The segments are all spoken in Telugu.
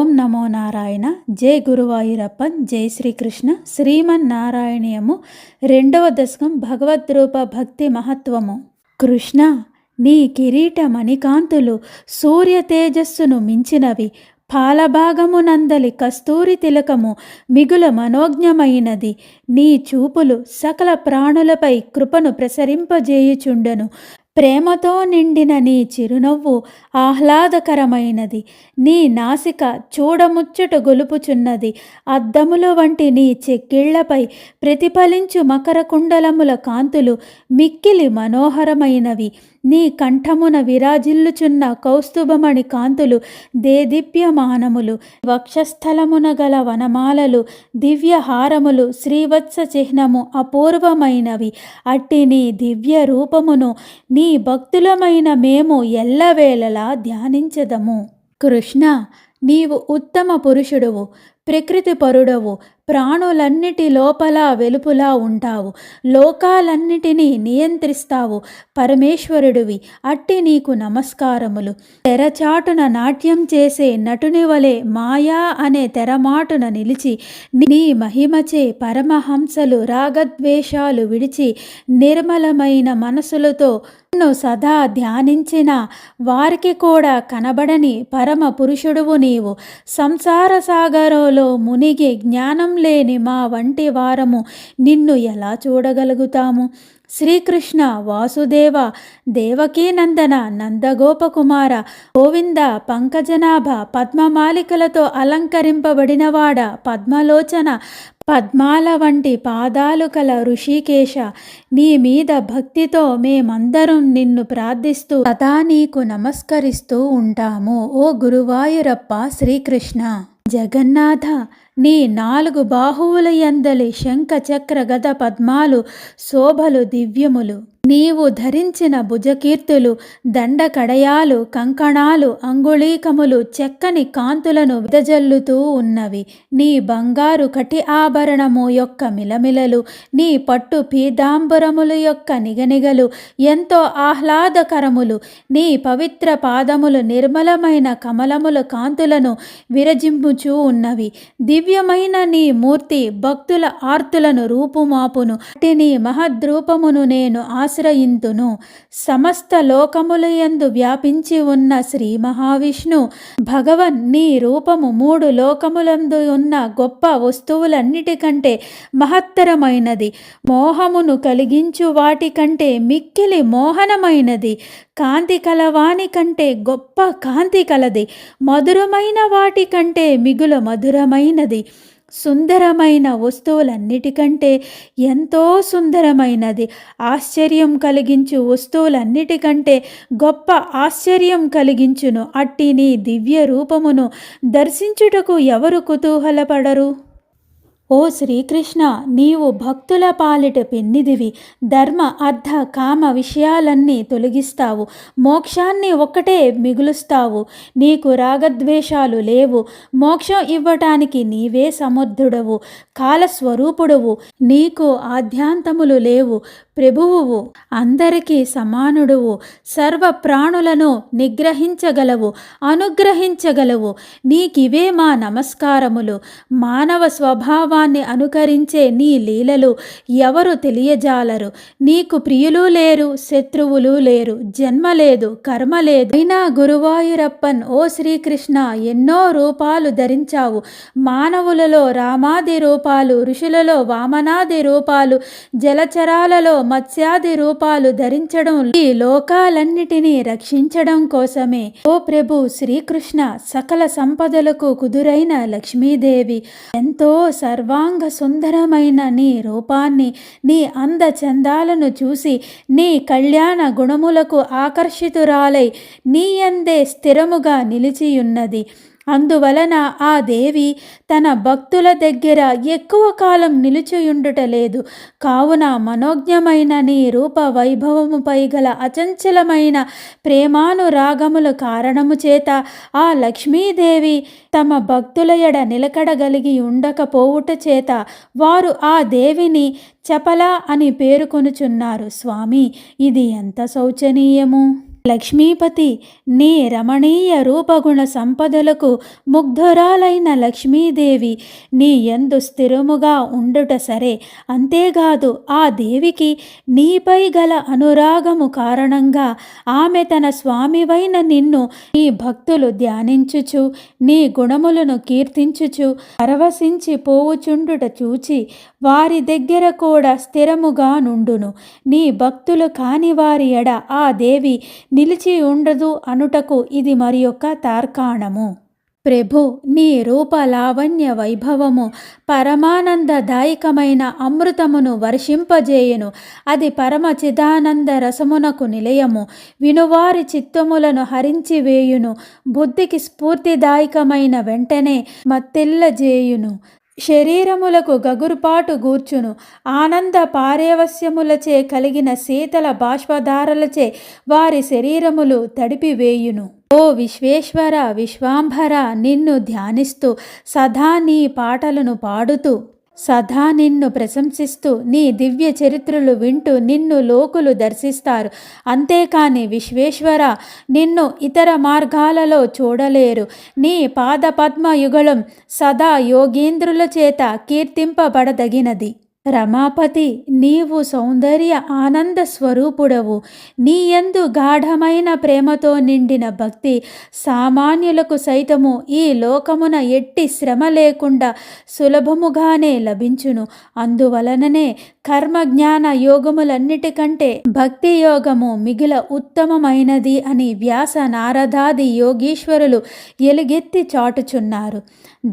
ఓం నమో నారాయణ. జై గురువాయూరప్పన్. జై శ్రీకృష్ణ. శ్రీమన్నారాయణీయము 2వ దశకం. భగవద్రూప భక్తి మహత్వము. కృష్ణ, నీ కిరీట మణికాంతులు సూర్య తేజస్సును మించినవి. పాలభాగమునందలి కస్తూరి తిలకము మిగుల మనోజ్ఞమైనది. నీ చూపులు సకల ప్రాణులపై కృపను ప్రసరింపజేయుచుండెను. ప్రేమతో నిండిన నీ చిరునవ్వు ఆహ్లాదకరమైనది. నీ నాసిక చూడముచ్చట గొలుపుచున్నది. అద్దముల వంటి నీ చెక్కిళ్లపై ప్రతిఫలించు మకర కుండలముల కాంతులు మిక్కిలి మనోహరమైనవి. నీ కంఠమున విరాజిల్లుచున్న కౌస్తుభమణి కాంతులు దేదీప్యమానములు. వక్షస్థలమున గల వనమాలలు, దివ్యహారములు, శ్రీవత్స చిహ్నము అపూర్వమైనవి. అట్టి నీ దివ్య రూపమును నీ భక్తులమైన మేము ఎల్లవేళలా ధ్యానించదము. కృష్ణ, నీవు ఉత్తమ పురుషుడువు, ప్రకృతి పరుడవు. ప్రాణులన్నిటి లోపల వెలుపులా ఉంటావు. లోకాలన్నిటినీ నియంత్రిస్తావు. పరమేశ్వరుడివి. అట్టి నీకు నమస్కారములు. తెరచాటున నాట్యం చేసే నటుని వలె మాయా అనే తెరమాటున నిలిచి నీ మహిమచే పరమహంసలు రాగద్వేషాలు విడిచి నిర్మలమైన మనసులతో నిన్ను సదా ధ్యానించిన వారికి కూడా కనబడని పరమ పురుషుడువు నీవు. సంసార సాగరంలో మునిగి జ్ఞానం లేని మా వంటి వారము నిన్ను ఎలా చూడగలుగుతాము? శ్రీకృష్ణ, వాసుదేవ, దేవకీనందన, నందగోపకుమార, గోవింద, పంకజనాభ, పద్మమాలికలతో అలంకరింపబడినవాడ, పద్మలోచన, పద్మాల వంటి పాదాలు కల ఋషికేశ, నీ మీద భక్తితో మేమందరం నిన్ను ప్రార్థిస్తూ సదా నీకు నమస్కరిస్తూ ఉంటాము. ఓ గురువాయూరప్ప శ్రీకృష్ణ. జగన్నాథ, నీ 4 బాహువుల యందలి శంఖ చక్ర గద పద్మాలు శోభలు దివ్యములు. నీవు ధరించిన భుజకీర్తులు, దండ కడయాలు, కంకణాలు, అంగుళీకములు చక్కని కాంతులను విదజల్లుతూ ఉన్నవి. నీ బంగారు కటి ఆభరణము యొక్క మిలమిలలు, నీ పట్టు పీతాంబరముల యొక్క నిగనిగలు ఎంతో ఆహ్లాదకరములు. నీ పవిత్ర పాదములు నిర్మలమైన కమలముల కాంతులను విరజింపుచూ ఉన్నవి. దివ్యమైన నీ మూర్తి భక్తుల ఆర్తులను రూపుమాపును. అట్టి నీ మహద్రూపమును నేను ఆశ్రయింతును. సమస్త లోకములయందు వ్యాపించి ఉన్న శ్రీ మహావిష్ణు భగవన్, నీ రూపము 3 లోకములందు ఉన్న గొప్ప వస్తువులన్నిటికంటే మహత్తరమైనది. మోహమును కలిగించు వాటి కంటే మిక్కిలి మోహనమైనది. కాంతి కలవాని కంటే గొప్ప కాంతి కలది. మధురమైన వాటి కంటే మిగుల మధురమైనది. సుందరమైన వస్తువులన్నిటికంటే ఎంతో సుందరమైనది. ఆశ్చర్యం కలిగించు వస్తువులన్నిటికంటే గొప్ప ఆశ్చర్యం కలిగించును. అట్టి నీ దివ్య రూపమును దర్శించుటకు ఎవరు కుతూహలపడరు? ఓ శ్రీకృష్ణ, నీవు భక్తుల పాలిట పెన్నిదివి. ధర్మ అర్థ కామ విషయాలన్నీ తొలగిస్తావు. మోక్షాన్ని ఒక్కటే మిగులుస్తావు. నీకు రాగద్వేషాలు లేవు. మోక్షం ఇవ్వటానికి నీవే సమర్థుడవు. కాలస్వరూపుడవు. నీకు ఆద్యాంతములు లేవు. ప్రభువువు, అందరికీ సమానుడువు. సర్వ ప్రాణులను నిగ్రహించగలవు, అనుగ్రహించగలవు. నీకివే మా నమస్కారములు. మానవ స్వభావాన్ని అనుకరించే నీ లీలలు ఎవరు తెలియజాలరు. నీకు ప్రియులు లేరు, శత్రువులు లేరు, జన్మ లేదు, కర్మ లేదు. అయినా గురువాయూరప్పన్, ఓ శ్రీకృష్ణ, ఎన్నో రూపాలు ధరించావు. మానవులలో రామాది రూపాలు, ఋషులలో వామనాది రూపాలు, జలచరాలలో మత్స్యాది రూపాలు ధరించడం ఈ లోకాలన్నిటినీ రక్షించడం కోసమే. ఓ ప్రభు శ్రీకృష్ణ, సకల సంపదలకు కుదురైన లక్ష్మీదేవి, ఎంతో సర్వాంగ సుందరమైన నీ రూపాన్ని, నీ అందచందాలను చూసి నీ కళ్యాణ గుణములకు ఆకర్షితురాలై నీ యందే స్థిరముగా నిలిచియున్నది. అందువలన ఆ దేవి తన భక్తుల దగ్గర ఎక్కువ కాలం నిలిచియుండుట లేదు. కావున మనోజ్ఞమైన నీ రూప వైభవముపై గల అచంచలమైన ప్రేమానురాగముల కారణము చేత ఆ లక్ష్మీదేవి తమ భక్తుల ఎడ నిలకడగలిగి ఉండకపోవుట చేత వారు ఆ దేవిని చపల అని పేరుకొనుచున్నారు. స్వామి, ఇది ఎంత శోచనీయము! లక్ష్మీపతి, నీ రమణీయ రూపగుణ సంపదలకు ముగ్ధురాలైన లక్ష్మీదేవి నీ యందు స్థిరముగా ఉండుట సరే, అంతేకాదు ఆ దేవికి నీపై గల అనురాగము కారణంగా ఆమె తన స్వామివైన నిన్ను నీ భక్తులు ధ్యానించుచు నీ గుణములను కీర్తించుచు పరవశించి పోవుచుండుట చూచి వారి దగ్గర కూడా స్థిరముగా నుండును. నీ భక్తులు కాని వారి ఎడ ఆ దేవి నిలిచి ఉండదు అనుటకు ఇది మరి యొక్క తార్కాణము. ప్రభు, నీ రూప లావణ్య వైభవము పరమానందదాయకమైన అమృతమును వర్షింపజేయును. అది పరమ చిదానంద రసమునకు నిలయము. వినువారి చిత్తములను హరించి వేయును. బుద్ధికి స్ఫూర్తిదాయకమైన వెంటనే మత్తెల్లజేయును. శరీరములకు గగురుపాటు గూర్చును. ఆనంద పారేవస్యములచే కలిగిన శీతల బాష్పధారలచే వారి శరీరములు తడిపివేయును. ఓ విశ్వేశ్వర, విశ్వాంభర, నిన్ను ధ్యానిస్తూ సదా నీ పాటలను పాడుతూ సదా నిన్ను ప్రశంసిస్తూ నీ దివ్య చరిత్రలు వింటూ నిన్ను లోకులు దర్శిస్తారు. అంతేకాని విశ్వేశ్వర, నిన్ను ఇతర మార్గాలలో చూడలేరు. నీ పాదపద్మయుగళం సదా యోగేంద్రుల చేత కీర్తింపబడదగినది. రమాపతి, నీవు సౌందర్య ఆనంద స్వరూపుడవు. నీయందు గాఢమైన ప్రేమతో నిండిన భక్తి సామాన్యులకు సైతము ఈ లోకమున ఎట్టి శ్రమ లేకుండా సులభముగానే లభించును. అందువలననే కర్మ జ్ఞాన యోగములన్నిటికంటే భక్తి యోగము మిగిల ఉత్తమమైనది అని వ్యాస నారదాది యోగీశ్వరులు ఎలుగెత్తి చాటుచున్నారు.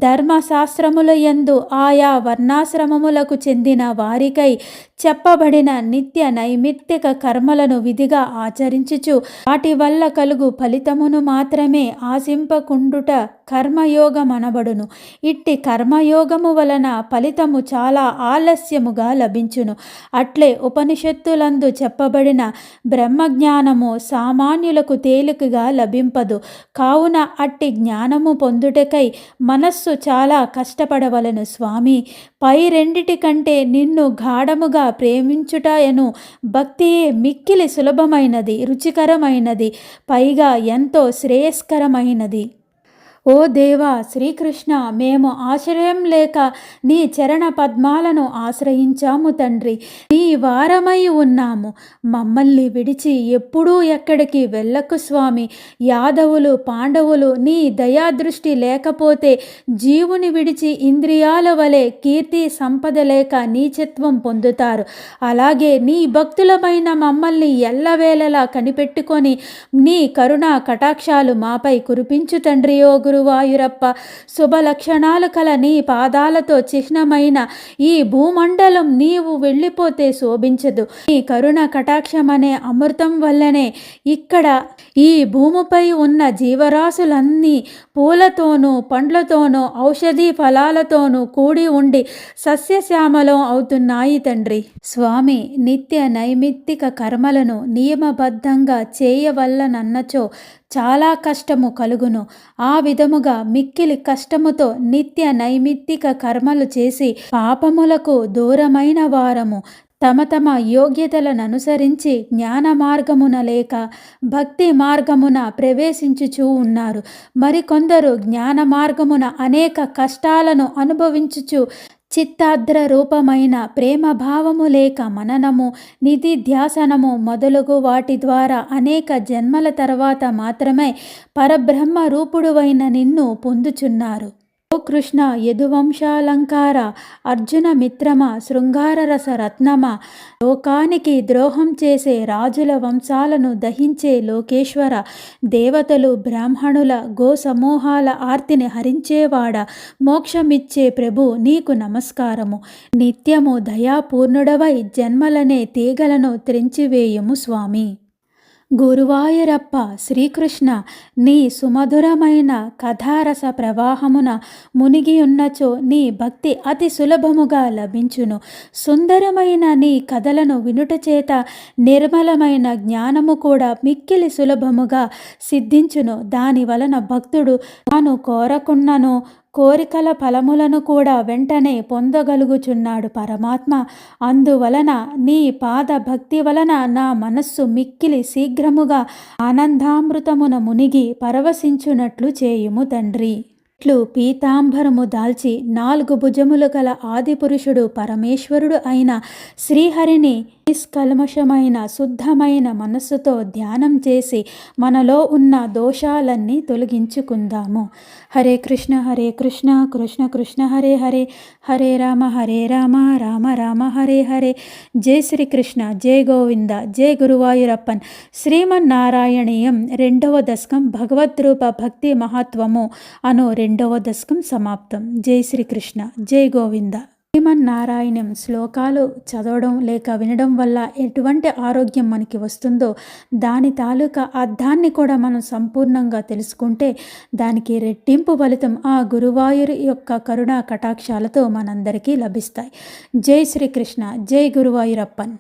ధర్మశాస్త్రముల యందు ఆయా వర్ణాశ్రమములకు చెందిన వారికై చెప్పబడిన నిత్య నైమిత్తిక కర్మలను విధిగా ఆచరించుచు వాటి వల్ల కలుగు ఫలితమును మాత్రమే ఆశింపకుండుట కర్మయోగమనబడును. ఇట్టి కర్మయోగము వలన ఫలితము చాలా ఆలస్యముగా లభించును. అట్లే ఉపనిషత్తులందు చెప్పబడిన బ్రహ్మజ్ఞానము సామాన్యులకు తేలికగా లభింపదు. కావున అట్టి జ్ఞానము పొందుటకై మనస్సు చాలా కష్టపడవలను. స్వామి, పై రెండిటి కంటే నిన్ను గాఢముగా ప్రేమించుటయను భక్తియే మిక్కిలి సులభమైనది, రుచికరమైనది, పైగా ఎంతో శ్రేయస్కరమైనది. ఓ దేవా శ్రీకృష్ణ, మేము ఆశ్రయం లేక నీ చరణ పద్మాలను ఆశ్రయించాము తండ్రి. నీ వారమై ఉన్నాము. మమ్మల్ని విడిచి ఎప్పుడూ ఎక్కడికి వెళ్ళకు స్వామి. యాదవులు, పాండవులు నీ దయాదృష్టి లేకపోతే జీవుని విడిచి ఇంద్రియాల వలె కీర్తి సంపద లేక నీచత్వం పొందుతారు. అలాగే నీ భక్తులమైన మమ్మల్ని ఎల్లవేళలా కనిపెట్టుకొని నీ కరుణా కటాక్షాలు మాపై కురిపించు తండ్రి. ఓ గురువాయూరప్ప, శుభ లక్షణాలు కల నీ పాదాలతో చిహ్నమైన ఈ భూమండలం నీవు వెళ్ళిపోతే శోభించదు. నీ కరుణ కటాక్షమనే అమృతం వల్లనే ఇక్కడ ఈ భూమిపై ఉన్న జీవరాశులన్నీ పూలతోనూ పండ్లతోనూ ఔషధీ ఫలాలతోనూ కూడి ఉండి సస్యశ్యామలం అవుతున్నాయి తండ్రి. స్వామి, నిత్య నైమిత్తిక కర్మలను నియమబద్ధంగా చేయవల్లనన్నచో చాలా కష్టము కలుగును. ఆ విధముగా మిక్కిలి కష్టముతో నిత్య నైమిత్తిక కర్మలు చేసి పాపములకు దూరమైన వారము తమ తమ యోగ్యతలను అనుసరించి జ్ఞాన మార్గమున లేక భక్తి మార్గమున ప్రవేశించుచూ ఉన్నారు. మరికొందరు జ్ఞాన మార్గమున అనేక కష్టాలను అనుభవించుచు చిత్తాద్ర రూపమైన ప్రేమ భావము లేక మననము, నిధిధ్యాసనము మొదలగు వాటి ద్వారా అనేక జన్మల తర్వాత మాత్రమే పరబ్రహ్మ రూపుడువైన నిన్ను పొందుచున్నారు. ఓ కృష్ణ, యదువంశాలంకార, అర్జున మిత్రమ, శృంగారరస రత్నమ, లోకానికి ద్రోహం చేసే రాజుల వంశాలను దహించే లోకేశ్వర, దేవతలు బ్రాహ్మణుల గో సమూహాల ఆర్తిని హరించేవాడ, మోక్షమిచ్చే ప్రభు, నీకు నమస్కారము. నిత్యము దయాపూర్ణుడవై జన్మలనే తీగలను త్రెంచివేయుము స్వామి. గురువాయూరప్ప శ్రీకృష్ణ, నీ సుమధురమైన కథారస ప్రవాహమున మునిగి ఉన్నచో నీ భక్తి అతి సులభముగా లభించును. సుందరమైన నీ కథలను వినుట చేత నిర్మలమైన జ్ఞానము కూడా మిక్కిలి సులభముగా సిద్ధించును. దాని వలన భక్తుడు తాను కోరకున్నను కోరికల ఫలములను కూడా వెంటనే పొందగలుగుచున్నాడు పరమాత్మ. అందువలన నీ పాద భక్తి వలన నా మనస్సు మిక్కిలి శీఘ్రముగా ఆనందామృతమున మునిగి పరవశించునట్లు చేయుము తండ్రి. ఇట్లు పీతాంబరము దాల్చి 4 భుజములు గల ఆదిపురుషుడు పరమేశ్వరుడు అయిన శ్రీహరిని నిష్కల్మషమైన శుద్ధమైన మనస్సుతో ధ్యానం చేసి మనలో ఉన్న దోషాలన్నీ తొలగించుకుందాము. హరే కృష్ణ కృష్ణ కృష్ణ హరే హరే, హరే రామ రామ రామ హరే హరే. జై శ్రీకృష్ణ, జై గోవింద, జై గురువాయూరప్పన్. శ్రీమన్నారాయణీయం 2వ దశకం భగవద్రూప భక్తి మహత్వము అను 2వ దశకం సమాప్తం. జై శ్రీకృష్ణ, జై గోవింద. శ్రీమన్నారాయణం శ్లోకాలు చదవడం లేక వినడం వల్ల ఎటువంటి ఆరోగ్యం మనకి వస్తుందో దాని తాలూకా అర్థాన్ని కూడా మనం సంపూర్ణంగా తెలుసుకుంటే దానికి రెట్టింపు ఫలితం ఆ గురువాయూరు యొక్క కరుణా కటాక్షాలతో మనందరికీ లభిస్తాయి. జై శ్రీకృష్ణ, జై గురువాయూరప్పన్.